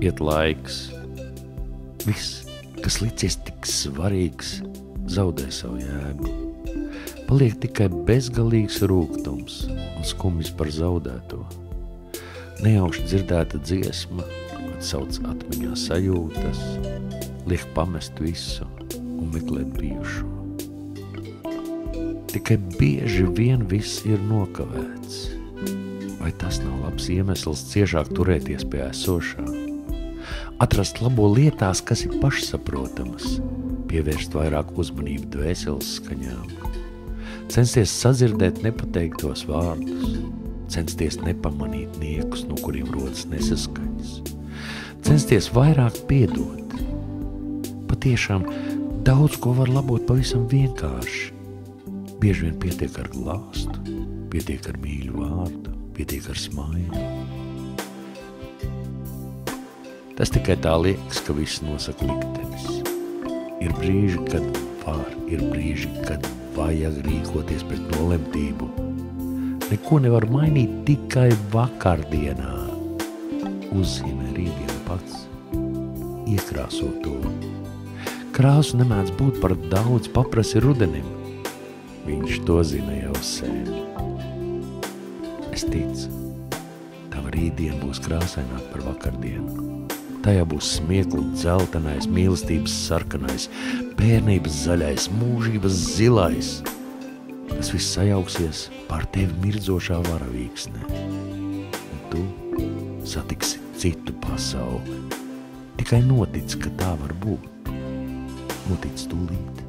iet laiks. Viss, kas licies tik svarīgs, zaudē savu jēgu. Paliek tikai bezgalīgs rūgtums un skumjas par zaudēto. Nejauši dzirdēta dziesma, atsauc atmiņā sajūtas, liek pamest visu un meklēt bijušo. Tikai bieži vien viss ir nokavēts. Vai tas nav labs iemesls ciešāk turēties pie esošā? Atrast labo lietās, kas ir pašsaprotamas, pievērst vairāk uzmanību dvēseles skaņām, censties sadzirdēt nepateiktos vārdus, censties nepamanīt niekus, no kuriem rodas nesaskaņas, censties vairāk piedot. Patiešām daudz ko var labot pavisam vienkārši. Bieži vien pietiek ar glāstu, pietiek ar mīļu vārdu, pietiek ar smaidu. Tas tikai tā liekas, ka viss nosaka liktenis. Ir brīži, kad var, ir brīži, kad vajag rīkoties pret nolemtību. Neko nevar mainīt tikai vakardienā. Uzzina rītdienu pats, iekrāso to. Krāsu nemēdz būt par daudz, paprasi rudenim. Viņš to zina jau sen. Es ticu, tava rītdiena būs krāsaināk par vakardienu. Tajā būs smiekli dzeltenais, mīlestības sarkanais, bērnības zaļais, mūžības zilais. Tas viss sajauksies pār tevi mirdzošā varavīksnē. Un tu satiksi citu pasauli. Tikai notic, ka tā var būt. Notic tūlīt.